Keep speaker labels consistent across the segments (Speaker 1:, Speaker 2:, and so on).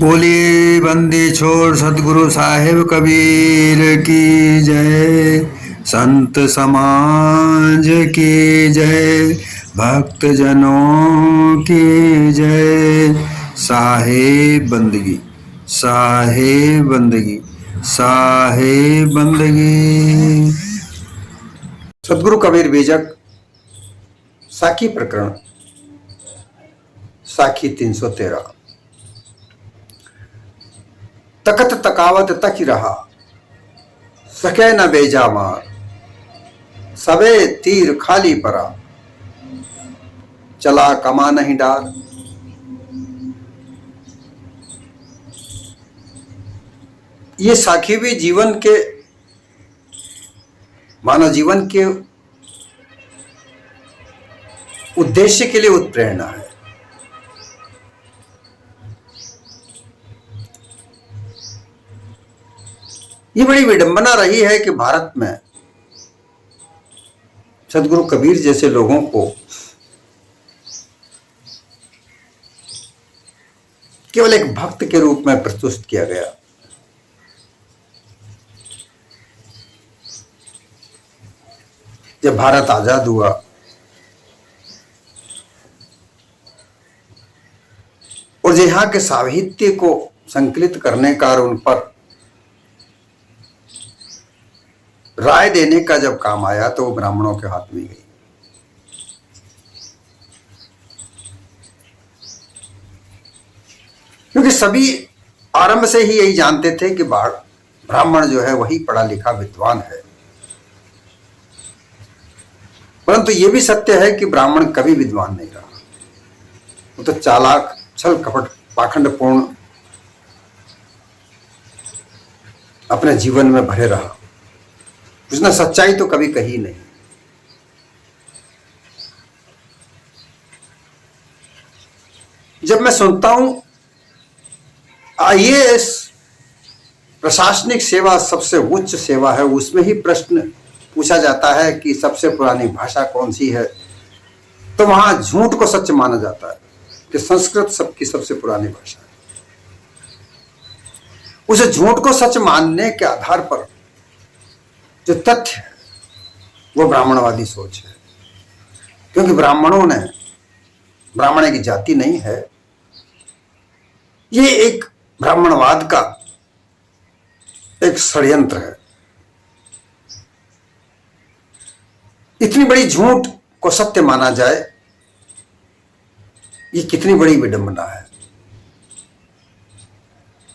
Speaker 1: बोलिए बंदी छोड़ सतगुरु साहिब कबीर की जय। संत समाज की जय। भक्त जनों की जय। साहिब बंदगी, साहिब बंदगी, साहिब बंदगी। सतगुरु कबीर बीजक साखी प्रकरण साखी 313। तकत तकावत तक रहा, सके न बेजा मार, सबे तीर खाली परा, चला कमा नहीं डार। ये साखी भी जीवन के, मानव जीवन के उद्देश्य के लिए उत्प्रेरणा है। ये बड़ी विडंबना रही है कि भारत में सदगुरु कबीर जैसे लोगों को केवल एक भक्त के रूप में प्रस्तुत किया गया। जब भारत आजाद हुआ और यहाँ के साहित्य को संकलित करने का और उन पर राय देने का जब काम आया तो वो ब्राह्मणों के हाथ में गई। क्योंकि सभी आरंभ से ही यही जानते थे कि ब्राह्मण जो है वही पढ़ा लिखा विद्वान है। परंतु ये भी सत्य है कि ब्राह्मण कभी विद्वान नहीं रहा। वो तो चालाक, छल कपट, पाखंडपूर्ण अपने जीवन में भरे रहा। उसने सच्चाई तो कभी कही नहीं। जब मैं सुनता हूं आईएएस प्रशासनिक सेवा सबसे उच्च सेवा है, उसमें ही प्रश्न पूछा जाता है कि सबसे पुरानी भाषा कौन सी है, तो वहां झूठ को सच माना जाता है कि संस्कृत सबकी सबसे पुरानी भाषा है। उस झूठ को सच मानने के आधार पर जो तथ्य है वो ब्राह्मणवादी सोच है। क्योंकि ब्राह्मण की जाति नहीं है, ये एक ब्राह्मणवाद का एक षड्यंत्र है। इतनी बड़ी झूठ को सत्य माना जाए, ये कितनी बड़ी विडंबना है।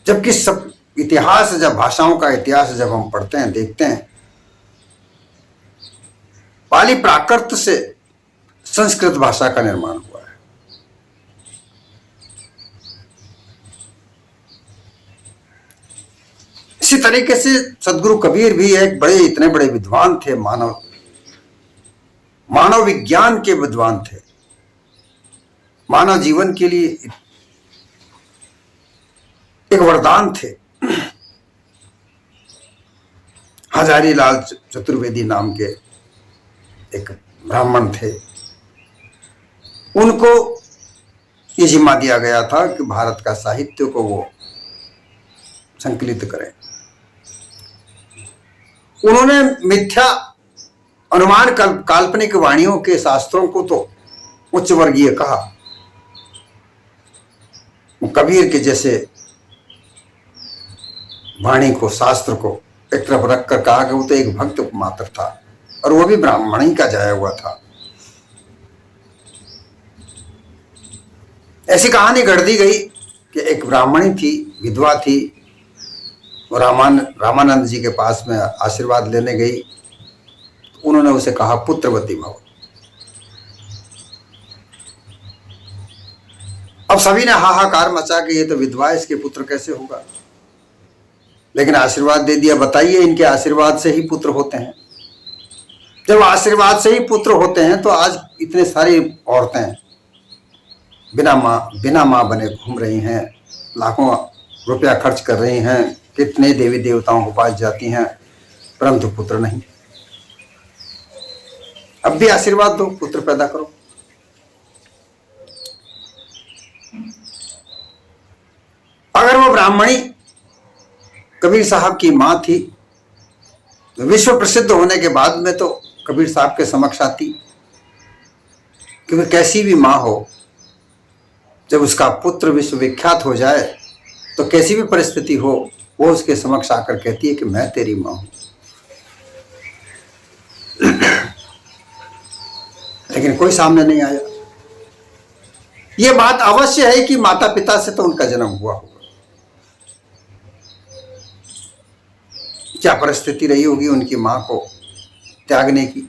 Speaker 1: जबकि सब इतिहास, जब भाषाओं का इतिहास जब हम पढ़ते हैं, देखते हैं, पाली प्राकृत से संस्कृत भाषा का निर्माण हुआ है। इसी तरीके से सदगुरु कबीर भी एक इतने बड़े विद्वान थे, मानव विज्ञान के विद्वान थे, मानव जीवन के लिए एक वरदान थे। हजारी लाल चतुर्वेदी नाम के एक ब्राह्मण थे। उनको ये जिम्मा दिया गया था कि भारत का साहित्य को वो संकलित करें। उन्होंने मिथ्या अनुमान काल्पनिक वाणियों के शास्त्रों को तो उच्च वर्गीय कहा। कबीर के जैसे वाणी को, शास्त्र को एक तरफ रखकर कहा कि वो तो एक भक्त मात्र था, और वो भी ब्राह्मण ही का जाया हुआ था। ऐसी कहानी गढ़ दी गई कि एक ब्राह्मणी थी, विधवा थी, और रामानंद जी के पास में आशीर्वाद लेने गई। उन्होंने उसे कहा पुत्रवती भव। अब सभी ने हाहाकार मचा के ये तो विधवा, इसके पुत्र कैसे होगा, लेकिन आशीर्वाद दे दिया। बताइए, इनके आशीर्वाद से ही पुत्र होते हैं। जब आशीर्वाद से ही पुत्र होते हैं तो आज इतने सारी औरतें बिना माँ बने घूम रही हैं, लाखों रुपया खर्च कर रही हैं, कितने देवी देवताओं के पास जाती हैं, परंतु पुत्र नहीं। अब भी आशीर्वाद दो, पुत्र पैदा करो। अगर वो ब्राह्मणी कबीर साहब की मां थी। विश्व प्रसिद्ध होने के बाद में तो कबीर साहब के समक्ष आती, क्योंकि कैसी भी मां हो, जब उसका पुत्र विश्वविख्यात हो जाए तो कैसी भी परिस्थिति हो, वो उसके समक्ष आकर कहती है कि मैं तेरी मां हूं। लेकिन कोई सामने नहीं आया। यह बात अवश्य है कि माता पिता से तो उनका जन्म हुआ होगा, क्या परिस्थिति रही होगी उनकी मां को त्यागने की।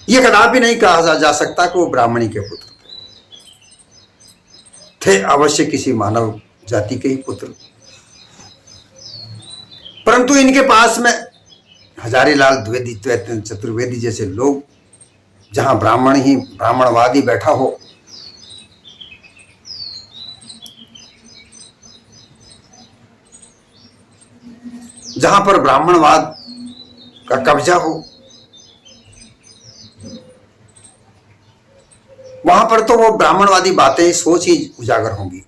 Speaker 1: यह कदापि नहीं कहा जा सकता कि वो ब्राह्मणी के पुत्र थे अवश्य किसी मानव जाति के ही पुत्र। परंतु इनके पास में हजारीलाल द्विवेदी, चतुर्वेदी जैसे लोग, जहां ब्राह्मणवादी बैठा हो, जहां पर ब्राह्मणवाद का कब्जा हो, वहां पर तो वो ब्राह्मणवादी बातें सोच ही उजागर होंगी।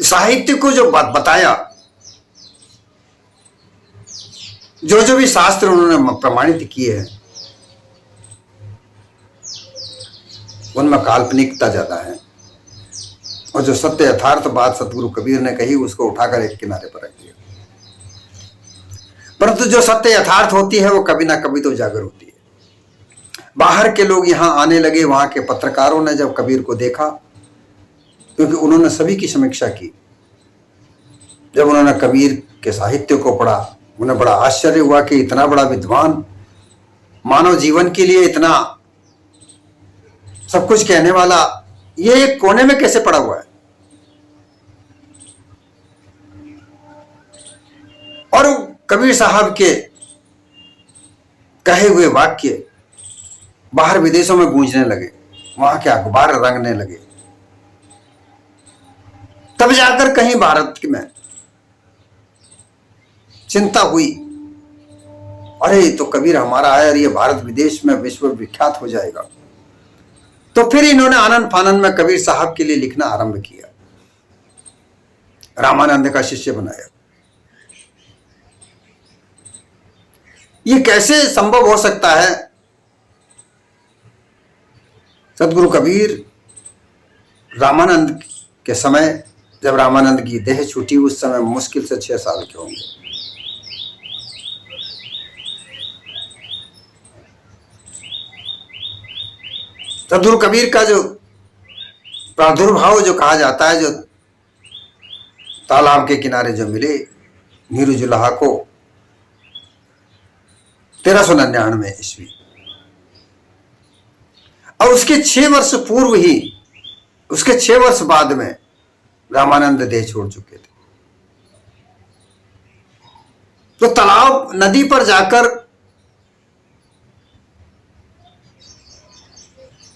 Speaker 1: साहित्य को जो बात बताया, जो भी शास्त्र उन्होंने प्रमाणित किए हैं, उनमें काल्पनिकता ज्यादा है, और जो सत्य यथार्थ बात सतगुरु कबीर ने कही उसको उठाकर एक किनारे पर रख दिया। परंतु जो सत्य यथार्थ होती है वो कभी ना कभी तो उजागर होती है। बाहर के लोग यहां आने लगे, वहां के पत्रकारों ने जब कबीर को देखा, क्योंकि उन्होंने सभी की समीक्षा की, जब उन्होंने कबीर के साहित्य को पढ़ा, उन्हें बड़ा आश्चर्य हुआ कि इतना बड़ा विद्वान, मानव जीवन के लिए इतना सब कुछ कहने वाला, ये एक कोने में कैसे पड़ा हुआ है। और कबीर साहब के कहे हुए वाक्य बाहर विदेशों में गूंजने लगे, वहां के अखबार रंगने लगे। तब जाकर कहीं भारत में चिंता हुई, अरे तो कबीर हमारा है और ये भारत विदेश में विश्व विख्यात हो जाएगा। तो फिर इन्होंने आनंद फानंद में कबीर साहब के लिए लिखना आरंभ किया, रामानंद का शिष्य बनाया। ये कैसे संभव हो सकता है? सतगुरु कबीर रामानंद के समय, जब रामानंद की देह छूटी, उस समय मुश्किल से 6 साल के होंगे। सतगुरु कबीर का जो प्रादुर्भाव जो कहा जाता है, जो तालाब के किनारे जो मिले नीरू जुलाहा को 1399 ईस्वी, और उसके 6 वर्ष पूर्व ही, उसके 6 वर्ष बाद में रामानंद देह छोड़ चुके थे। तो तालाब नदी पर जाकर,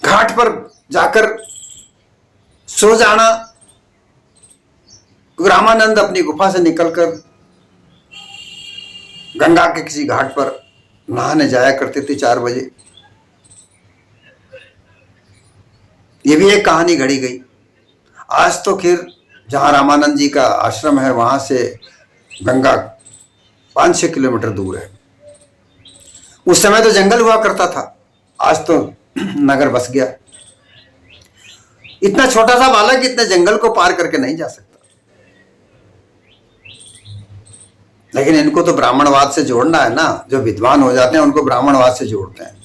Speaker 1: घाट पर जाकर सो जाना, रामानंद अपनी गुफा से निकलकर गंगा के किसी घाट पर नहाने जाया करते थे 4 बजे। ये भी एक कहानी घड़ी गई। आज तो फिर जहां रामानंद जी का आश्रम है, वहां से गंगा 5-6 किलोमीटर दूर है। उस समय तो जंगल हुआ करता था, आज तो नगर बस गया। इतना छोटा सा बालक इतने जंगल को पार करके नहीं जा सकता। लेकिन इनको तो ब्राह्मणवाद से जोड़ना है ना, जो विद्वान हो जाते हैं उनको ब्राह्मणवाद से जोड़ते हैं।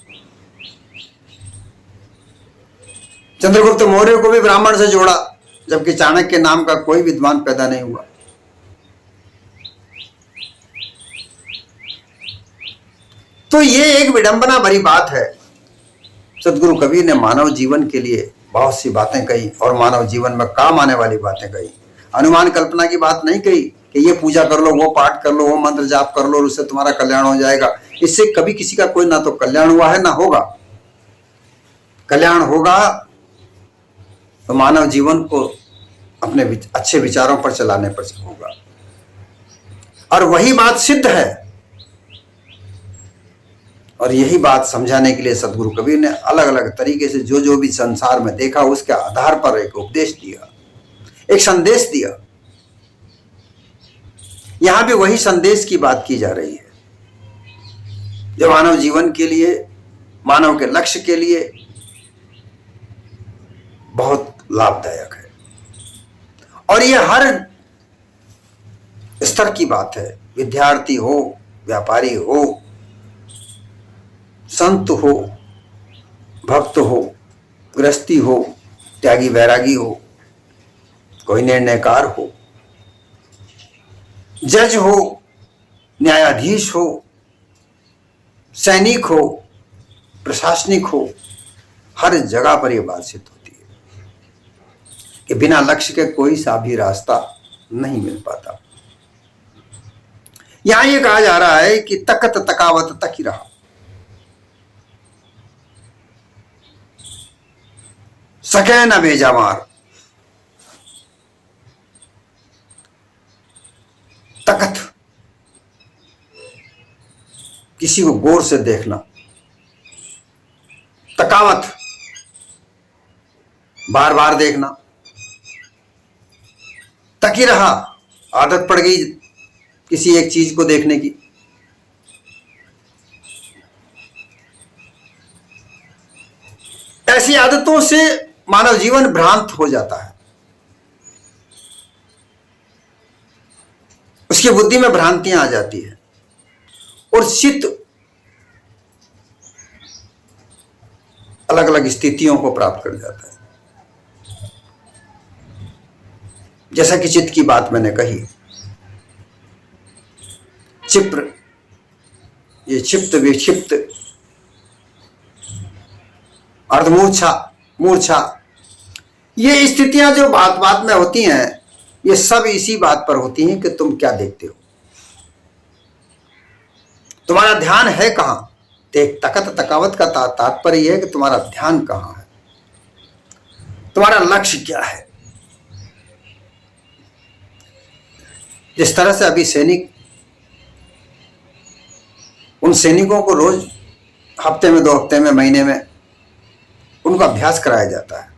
Speaker 1: चंद्रगुप्त मौर्य को भी ब्राह्मण से जोड़ा, जबकि चाणक्य नाम का कोई विद्वान पैदा नहीं हुआ। तो ये एक विडंबना भरी बात है। सतगुरु कबीर ने मानव जीवन के लिए बहुत सी बातें कही, और मानव जीवन में काम आने वाली बातें कही। अनुमान कल्पना की बात नहीं कही कि ये पूजा कर लो, वो पाठ कर लो, वो मंत्र जाप कर लो, उससे तुम्हारा कल्याण हो जाएगा। इससे कभी किसी का कोई ना तो कल्याण हुआ है, ना होगा। कल्याण होगा तो मानव जीवन को अपने अच्छे विचारों पर चलाने पर होगा, और वही बात सिद्ध है। और यही बात समझाने के लिए सदगुरु कबीर ने अलग अलग तरीके से जो जो भी संसार में देखा उसके आधार पर एक उपदेश दिया, एक संदेश दिया। यहां भी वही संदेश की बात की जा रही है जो मानव जीवन के लिए, मानव के लक्ष्य के लिए बहुत लाभदायक है। और यह हर स्तर की बात है, विद्यार्थी हो, व्यापारी हो, संत हो, भक्त हो, गृहस्थी हो, त्यागी वैरागी हो, कोई निर्णयकार हो, जज हो, न्यायाधीश हो, सैनिक हो, प्रशासनिक हो, हर जगह पर यह बात सिद्ध होती है कि बिना लक्ष्य के कोई सा भी रास्ता नहीं मिल पाता। यहां यह कहा जा रहा है कि तकत तकावत तक ही रहा, सके न बेजामार। तकत किसी को गौर से देखना, तकावत बार बार देखना, तकी रहा आदत पड़ गई किसी एक चीज को देखने की। ऐसी आदतों से मानव जीवन भ्रांत हो जाता है, उसकी बुद्धि में भ्रांतियां आ जाती है और चित्त अलग अलग स्थितियों को प्राप्त कर जाता है। जैसा कि चित्त की बात मैंने कही, क्षिप्र, ये क्षिप्त विक्षिप्त, अर्धमूर्छा, मूर्छा, ये स्थितियां जो बात बात में होती हैं, ये सब इसी बात पर होती हैं कि तुम क्या देखते हो, तुम्हारा ध्यान है कहां। तकत तकावत का तात्पर्य यह है कि तुम्हारा ध्यान कहां है, तुम्हारा लक्ष्य क्या है। जिस तरह से अभी सैनिक, उन सैनिकों को रोज हफ्ते में, 2 हफ्ते में, महीने में उनका अभ्यास कराया जाता है।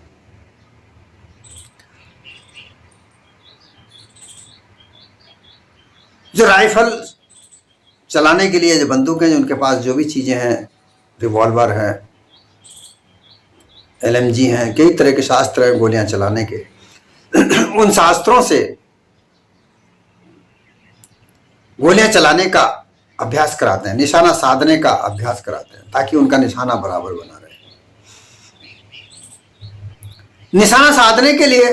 Speaker 1: जो राइफल चलाने के लिए जो बंदूकें, जो उनके पास जो भी चीजें हैं, रिवॉल्वर है, LMG हैं, कई तरह के शास्त्र हैं गोलियां चलाने के, उन शास्त्रों से गोलियां चलाने का अभ्यास कराते हैं, निशाना साधने का अभ्यास कराते हैं, ताकि उनका निशाना बराबर बना रहे। निशाना साधने के लिए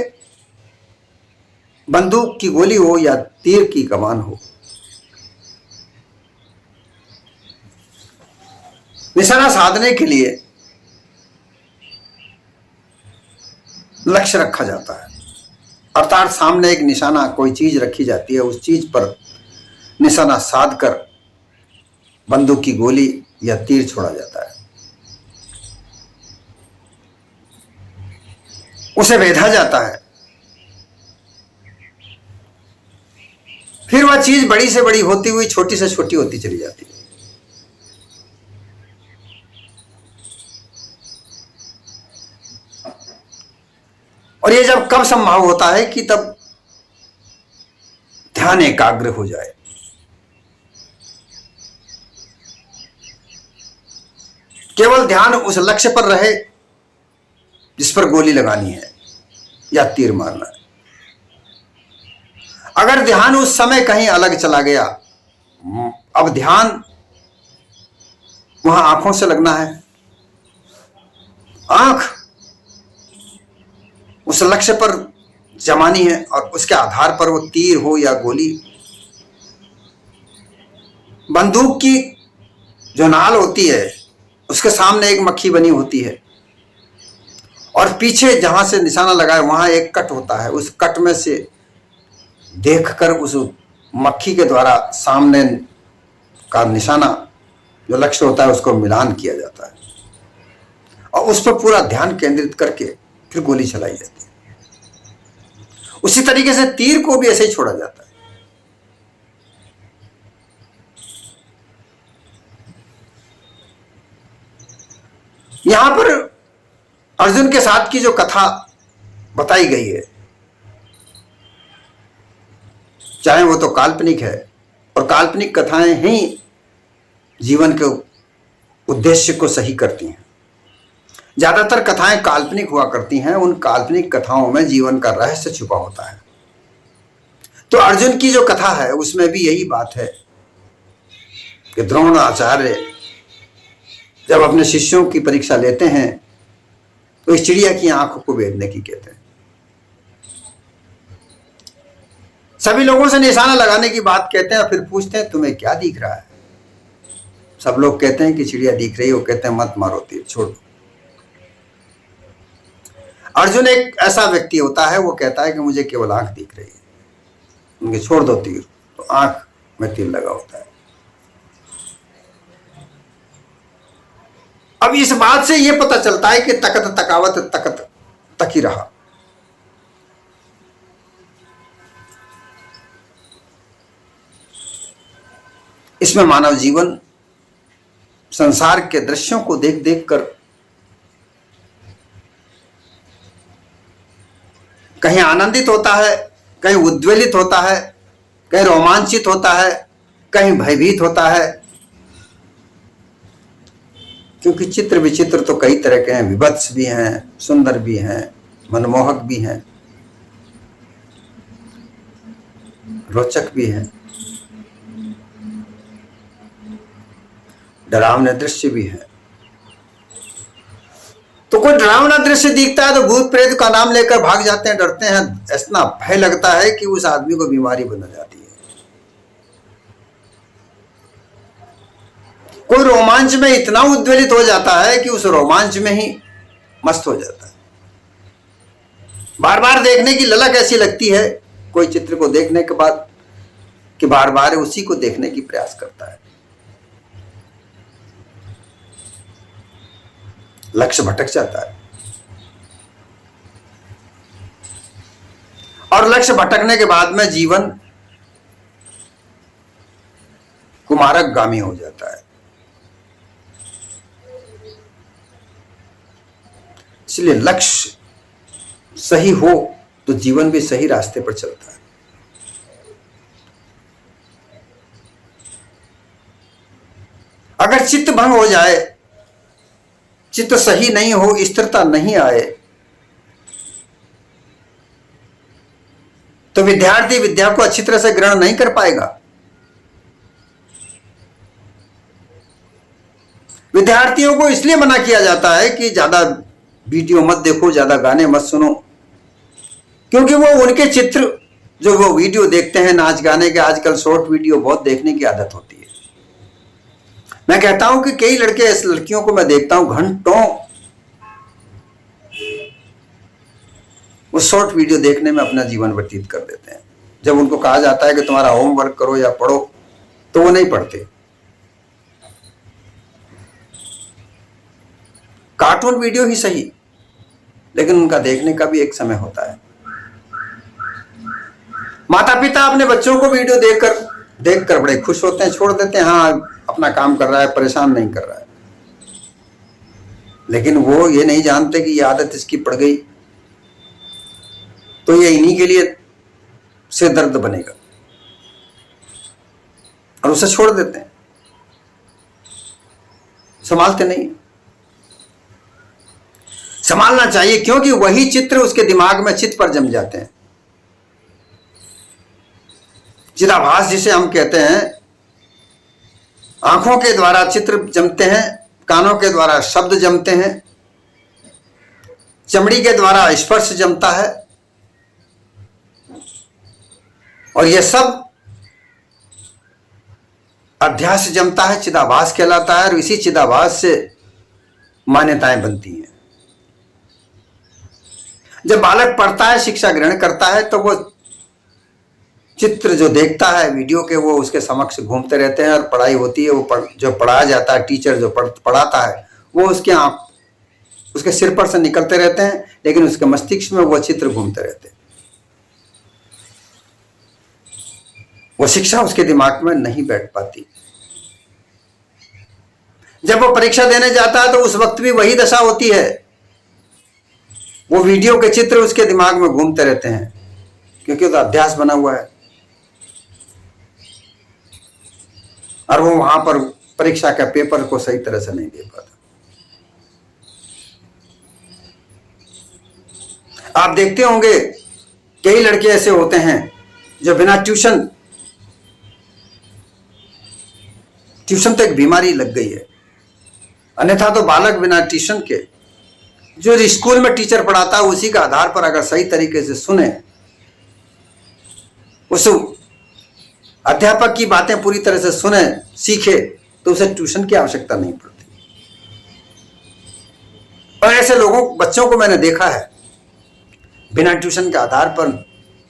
Speaker 1: बंदूक की गोली हो या तीर की कमान हो, निशाना साधने के लिए लक्ष्य रखा जाता है, अर्थात सामने एक निशाना, कोई चीज रखी जाती है, उस चीज पर निशाना साध कर बंदूक की गोली या तीर छोड़ा जाता है, उसे भेदा जाता है। फिर वह चीज बड़ी से बड़ी होती हुई छोटी से छोटी होती चली जाती है। और ये जब कब संभव होता है कि तब ध्यान एकाग्र हो जाए, केवल ध्यान उस लक्ष्य पर रहे जिस पर गोली लगानी है या तीर मारना है। अगर ध्यान उस समय कहीं अलग चला गया, अब ध्यान वहां आंखों से लगना है, आंख उस लक्ष्य पर जमानी है और उसके आधार पर वो तीर हो या गोली। बंदूक की जो नाल होती है उसके सामने एक मक्खी बनी होती है और पीछे जहां से निशाना लगा है वहां एक कट होता है, उस कट में से देखकर उस मक्खी के द्वारा सामने का निशाना जो लक्ष्य होता है उसको मिलान किया जाता है और उस पर पूरा ध्यान केंद्रित करके फिर गोली चलाई जाती है। उसी तरीके से तीर को भी ऐसे ही छोड़ा जाता है। यहां पर अर्जुन के साथ की जो कथा बताई गई है, चाहे वो तो काल्पनिक है, और काल्पनिक कथाएं ही जीवन के उद्देश्य को सही करती हैं। ज्यादातर कथाएं काल्पनिक हुआ करती हैं, उन काल्पनिक कथाओं में जीवन का रहस्य छुपा होता है। तो अर्जुन की जो कथा है उसमें भी यही बात है कि द्रोणाचार्य जब अपने शिष्यों की परीक्षा लेते हैं तो इस चिड़िया की आंखों को भेदने की कहते हैं। सभी लोगों से निशाना लगाने की बात कहते हैं, फिर पूछते हैं तुम्हें क्या दिख रहा है। सब लोग कहते हैं कि चिड़िया दिख रही है, वो कहते हैं मत मारो तीर, छोड़ दो। अर्जुन एक ऐसा व्यक्ति होता है, वो कहता है कि मुझे केवल आंख दिख रही है, उनके छोड़ दो तीर, तो आंख में तीर लगा होता है। अब इस बात से यह पता चलता है कि तकत तकावत तकत तक ही रहा। इसमें मानव जीवन संसार के दृश्यों को देख देख कर कहीं आनंदित होता है, कहीं उद्वेलित होता है, कहीं रोमांचित होता है, कहीं भयभीत होता है। क्योंकि चित्र विचित्र तो कई तरह के हैं, विभत्स भी हैं, सुंदर भी हैं, मनमोहक भी हैं, रोचक भी हैं, डरावने दृश्य भी है। तो कोई डरावना दृश्य दिखता है तो भूत प्रेत का नाम लेकर भाग जाते हैं, डरते हैं, इतना भय लगता है कि उस आदमी को बीमारी बन जाती है। कोई रोमांच में इतना उद्वेलित हो जाता है कि उस रोमांच में ही मस्त हो जाता है। बार बार देखने की ललक ऐसी लगती है कोई चित्र को देखने के बाद कि बार बार उसी को देखने की प्रयास करता है। लक्ष्य भटक जाता है, और लक्ष्य भटकने के बाद में जीवन कुमारकगामी हो जाता है। इसलिए लक्ष्य सही हो तो जीवन भी सही रास्ते पर चलता है। अगर चित्त भंग हो जाए, चित्त सही नहीं हो, स्थिरता नहीं आए, तो विद्यार्थी विद्या को अच्छी तरह से ग्रहण नहीं कर पाएगा। विद्यार्थियों को इसलिए मना किया जाता है कि ज्यादा वीडियो मत देखो, ज्यादा गाने मत सुनो, क्योंकि वो उनके चित्र जो वो वीडियो देखते हैं नाच गाने के, आजकल शॉर्ट वीडियो बहुत देखने की आदत होती है। मैं कहता हूं कि कई लड़के ऐसे लड़कियों को मैं देखता हूं घंटों वो शॉर्ट वीडियो देखने में अपना जीवन व्यतीत कर देते हैं। जब उनको कहा जाता है कि तुम्हारा होमवर्क करो या पढ़ो, तो वो नहीं पढ़ते। कार्टून वीडियो ही सही, लेकिन उनका देखने का भी एक समय होता है। माता पिता अपने बच्चों को वीडियो देखकर बड़े खुश होते हैं, छोड़ देते हैं, हाँ अपना काम कर रहा है, परेशान नहीं कर रहा है। लेकिन वो ये नहीं जानते कि ये आदत इसकी पड़ गई तो ये इन्हीं के लिए सिर दर्द बनेगा, और उसे छोड़ देते हैं, संभालते नहीं। संभालना चाहिए, क्योंकि वही चित्र उसके दिमाग में चित्त पर जम जाते हैं। चिदाभास जिसे हम कहते हैं, आंखों के द्वारा चित्र जमते हैं, कानों के द्वारा शब्द जमते हैं, चमड़ी के द्वारा स्पर्श जमता है, और यह सब अध्यास जमता है, चिदाभास कहलाता है। और इसी चिदाभास से मान्यताएं बनती हैं। जब बालक पढ़ता है, शिक्षा ग्रहण करता है, तो वो चित्र जो देखता है वीडियो के, वो उसके समक्ष घूमते रहते हैं, और पढ़ाई होती है, वो जो पढ़ाया जाता है, टीचर जो पढ़ाता है, वो उसके सिर पर से निकलते रहते हैं, लेकिन उसके मस्तिष्क में वो चित्र घूमते रहते हैं। वो शिक्षा उसके दिमाग में नहीं बैठ पाती। जब वो परीक्षा देने जाता है तो उस वक्त भी वही दशा होती है। वो वीडियो के चित्र उसके दिमाग में घूमते रहते हैं, क्योंकि उसका अभ्यास बना हुआ है, और वो वहां पर परीक्षा के पेपर को सही तरह से नहीं दे पाता। आप देखते होंगे कई लड़के ऐसे होते हैं जो बिना ट्यूशन तो एक बीमारी लग गई है, अन्यथा तो बालक बिना ट्यूशन के जो स्कूल में टीचर पढ़ाता है उसी का आधार पर अगर सही तरीके से सुने, उस अध्यापक की बातें पूरी तरह से सुने, सीखे, तो उसे ट्यूशन की आवश्यकता नहीं पड़ती। और ऐसे बच्चों को मैंने देखा है बिना ट्यूशन के आधार पर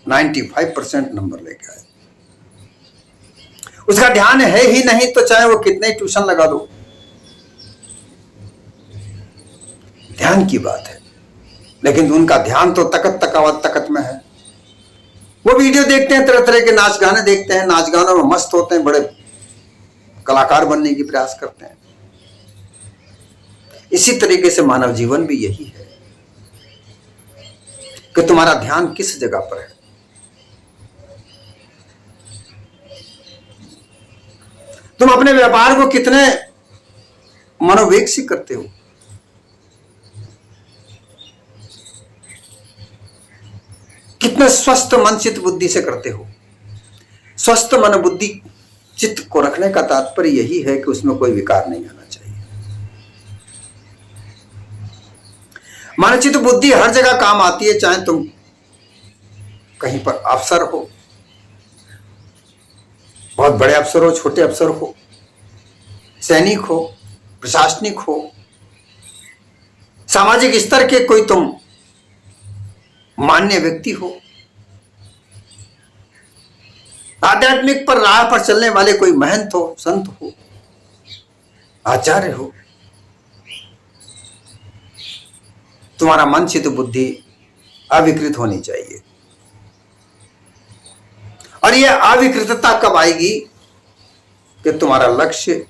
Speaker 1: 95% नंबर लेके आए। उसका ध्यान है ही नहीं तो चाहे वो कितने ट्यूशन लगा दो, ध्यान की बात है। लेकिन उनका ध्यान तो तकत में है। वो वीडियो देखते हैं, तरह तरह के नाच गाने देखते हैं, नाच गानों में मस्त होते हैं, बड़े कलाकार बनने की प्रयास करते हैं। इसी तरीके से मानव जीवन भी यही है कि तुम्हारा ध्यान किस जगह पर है। तुम अपने व्यापार को कितने मनोवेग से करते हो, कितने स्वस्थ मन चित्त बुद्धि से करते हो। स्वस्थ मन बुद्धि चित्त को रखने का तात्पर्य यही है कि उसमें कोई विकार नहीं आना चाहिए। मन चित्त बुद्धि हर जगह काम आती है, चाहे तुम कहीं पर अफसर हो, बहुत बड़े अफसर हो, छोटे अफसर हो, सैनिक हो, प्रशासनिक हो, सामाजिक स्तर के कोई तुम मान्य व्यक्ति हो, आध्यात्मिक पर राह पर चलने वाले कोई महंत हो, संत हो, आचार्य हो, तुम्हारा मन चित्त बुद्धि अविकृत होनी चाहिए। और यह अविकृतता कब आएगी कि तुम्हारा लक्ष्य,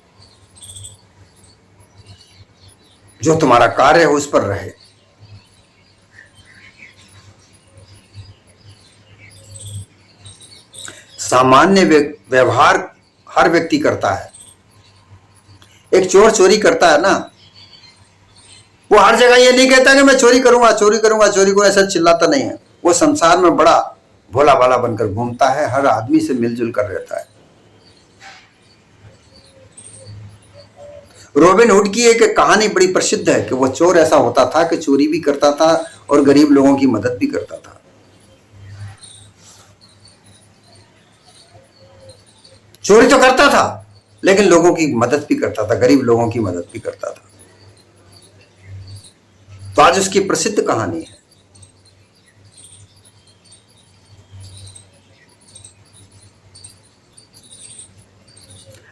Speaker 1: जो तुम्हारा कार्य है, उस पर रहे। सामान्य व्यवहार हर व्यक्ति करता है। एक चोर चोरी करता है ना, वो हर जगह ये नहीं कहता कि मैं चोरी करूंगा, ऐसा चिल्लाता नहीं है। वो संसार में बड़ा भोला भाला बनकर घूमता है, हर आदमी से मिलजुल कर रहता है। रॉबिन हुड की एक कहानी बड़ी प्रसिद्ध है कि वो चोर ऐसा होता था कि चोरी भी करता था और गरीब लोगों की मदद भी करता था। चोरी तो करता था लेकिन लोगों की मदद भी करता था, गरीब लोगों की मदद भी करता था। तो आज उसकी प्रसिद्ध कहानी है।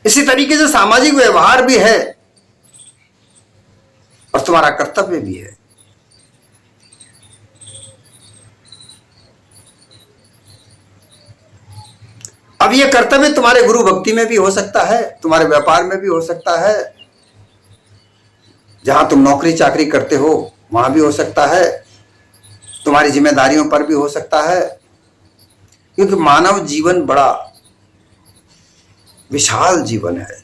Speaker 1: इसी तरीके से सामाजिक व्यवहार भी है और तुम्हारा कर्तव्य भी है। अब यह कर्तव्य तुम्हारे गुरु भक्ति में भी हो सकता है, तुम्हारे व्यापार में भी हो सकता है, जहां तुम नौकरी चाकरी करते हो वहां भी हो सकता है, तुम्हारी जिम्मेदारियों पर भी हो सकता है। क्योंकि मानव जीवन बड़ा विशाल जीवन है।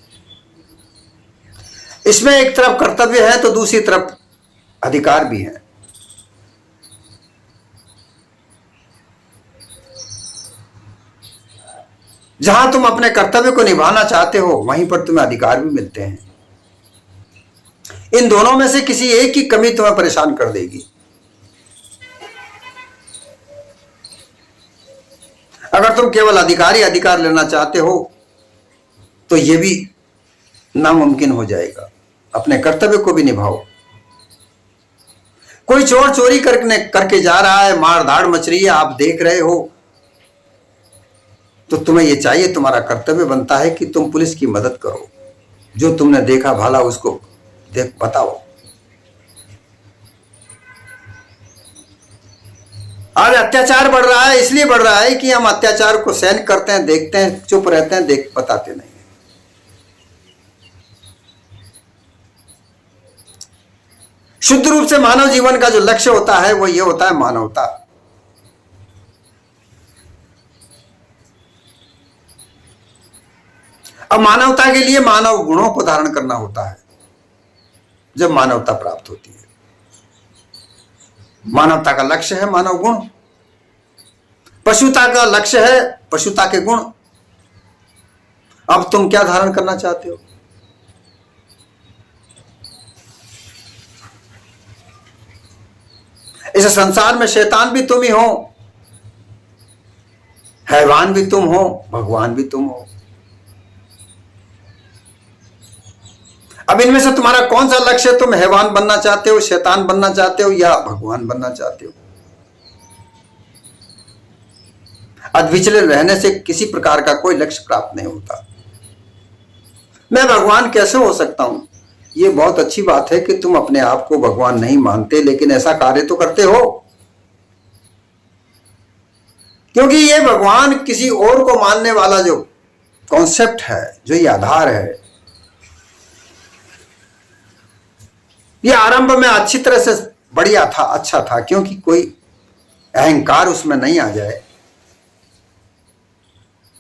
Speaker 1: इसमें एक तरफ कर्तव्य है तो दूसरी तरफ अधिकार भी है। जहां तुम अपने कर्तव्य को निभाना चाहते हो वहीं पर तुम्हें अधिकार भी मिलते हैं। इन दोनों में से किसी एक की कमी तुम्हें परेशान कर देगी। अगर तुम केवल अधिकार लेना चाहते हो तो यह भी नामुमकिन हो जाएगा। अपने कर्तव्य को भी निभाओ। कोई चोर चोरी करके जा रहा है, मार धाड़ मच रही है, आप देख रहे हो, तो तुम्हें यह चाहिए, तुम्हारा कर्तव्य बनता है कि तुम पुलिस की मदद करो। जो तुमने देखा भाला उसको बताओ। आज अत्याचार बढ़ रहा है, इसलिए बढ़ रहा है कि हम अत्याचार को सहन करते हैं, देखते हैं, चुप रहते हैं, बताते नहीं। शुद्ध रूप से मानव जीवन का जो लक्ष्य होता है वो ये होता है मानवता। अब मानवता के लिए मानव गुणों को धारण करना होता है। जब मानवता प्राप्त होती है, मानवता का लक्ष्य है मानव गुण, पशुता का लक्ष्य है पशुता के गुण। अब तुम क्या धारण करना चाहते हो? इस संसार में शैतान भी तुम ही हो, हैवान भी तुम हो, भगवान भी तुम हो। अब इनमें से तुम्हारा कौन सा लक्ष्य है? तुम हैवान बनना चाहते हो, शैतान बनना चाहते हो, या भगवान बनना चाहते हो? अद्विचल रहने से किसी प्रकार का कोई लक्ष्य प्राप्त नहीं होता। मैं भगवान कैसे हो सकता हूं? ये बहुत अच्छी बात है कि तुम अपने आप को भगवान नहीं मानते, लेकिन ऐसा कार्य तो करते हो, क्योंकि ये भगवान किसी और को मानने वाला जो कॉन्सेप्ट है, जो ये आधार है, ये आरंभ में अच्छी तरह से बढ़िया था, अच्छा था, क्योंकि कोई अहंकार उसमें नहीं आ जाए,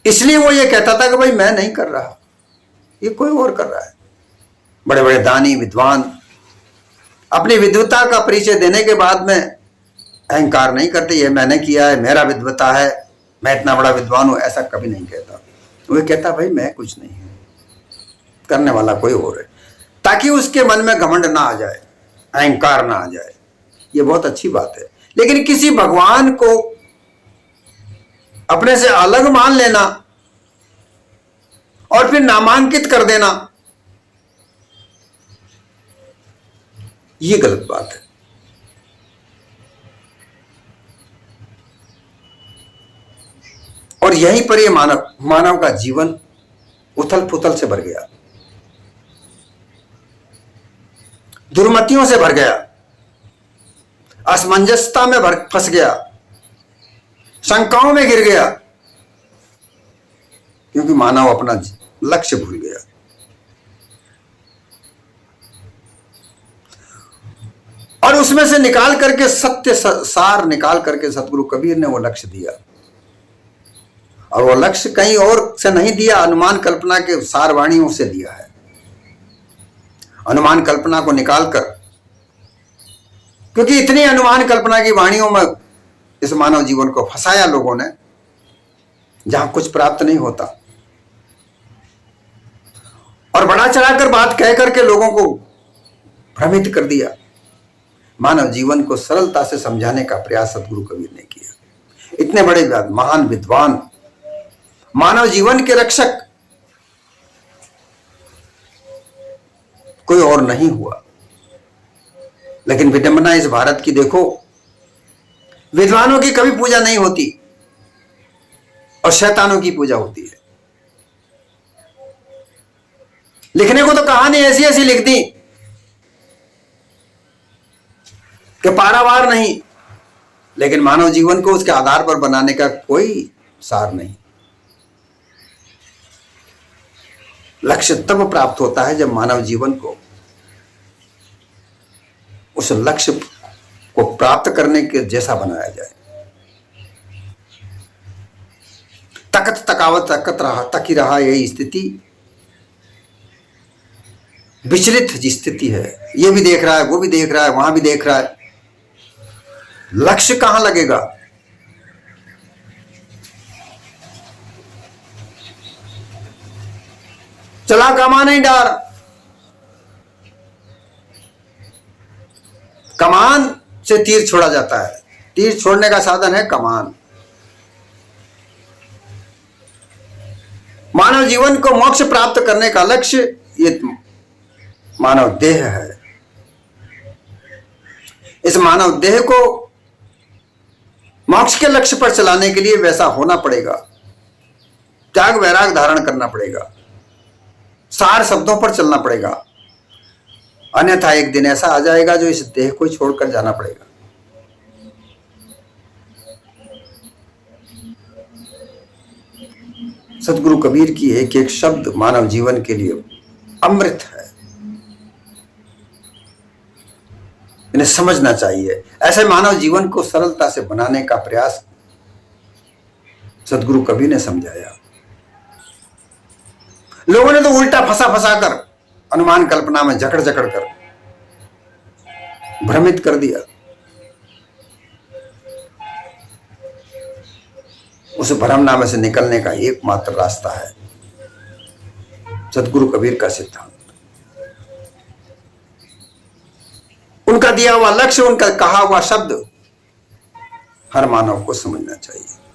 Speaker 1: इसलिए वो ये कहता था कि भाई मैं नहीं कर रहा, ये कोई और कर रहा है। बड़े बड़े दानी विद्वान अपनी विद्वता का परिचय देने के बाद में अहंकार नहीं करते, ये मैंने किया है, मेरा विद्वता है, मैं इतना बड़ा विद्वान हूं, ऐसा कभी नहीं कहता। वो कहता भाई मैं कुछ नहीं हूं, करने वाला कोई और है, ताकि उसके मन में घमंड ना आ जाए, अहंकार ना आ जाए। ये बहुत अच्छी बात है। लेकिन किसी भगवान को अपने से अलग मान लेना और फिर नामांकित कर देना, ये गलत बात है। और यहीं पर ये मानव का जीवन उथल पुथल से भर गया, दुर्मतियों से भर गया, असमंजसता में फंस गया, शंकाओं में गिर गया, क्योंकि मानव अपना लक्ष्य भूल गया। और उसमें से निकाल करके सत्य सार निकाल करके सतगुरु कबीर ने वो लक्ष्य दिया, और वो लक्ष्य कहीं और से नहीं दिया, अनुमान कल्पना के सार वाणियों से दिया है। अनुमान कल्पना को निकालकर, क्योंकि इतनी अनुमान कल्पना की वाणियों में इस मानव जीवन को फंसाया लोगों ने, जहां कुछ प्राप्त नहीं होता, और बड़ा चढ़ाकर बात कह करके लोगों को भ्रमित कर दिया। मानव जीवन को सरलता से समझाने का प्रयास सतगुरु कबीर ने किया। इतने बड़े महान विद्वान, मानव जीवन के रक्षक कोई और नहीं हुआ। लेकिन विडंबना इस भारत की देखो, विद्वानों की कभी पूजा नहीं होती और शैतानों की पूजा होती है। लिखने को तो कहानी ऐसी ऐसी लिख दी कि पारावार नहीं, लेकिन मानव जीवन को उसके आधार पर बनाने का कोई सार नहीं। लक्ष्य तब प्राप्त होता है जब मानव जीवन को उस लक्ष्य को प्राप्त करने के जैसा बनाया जाए। तकत तकावत तकत रहा तक ही रहा, यही स्थिति विचलित स्थिति है। ये भी देख रहा है, वो भी देख रहा है, वहां भी देख रहा है, लक्ष्य कहां लगेगा? चला कमा नहीं डार, कमान से तीर छोड़ा जाता है, तीर छोड़ने का साधन है कमान। मानव जीवन को मोक्ष प्राप्त करने का लक्ष्य ये मानव देह है। इस मानव देह को मोक्ष के लक्ष्य पर चलाने के लिए वैसा होना पड़ेगा, त्याग वैराग धारण करना पड़ेगा, सार शब्दों पर चलना पड़ेगा, अन्यथा एक दिन ऐसा आ जाएगा जो इस देह को छोड़कर जाना पड़ेगा। सतगुरु कबीर की एक एक शब्द मानव जीवन के लिए अमृत है। समझना चाहिए। ऐसे मानव जीवन को सरलता से बनाने का प्रयास सदगुरु कबीर ने समझाया। लोगों ने तो उल्टा फंसा फंसा कर, अनुमान कल्पना में जकड़ जकड़ कर भ्रमित कर दिया। उस भ्रमनामे से निकलने का एकमात्र रास्ता है सदगुरु कबीर का सिद्धांत। उनका दिया हुआ लक्ष्य, उनका कहा हुआ शब्द हर मानव को समझना चाहिए।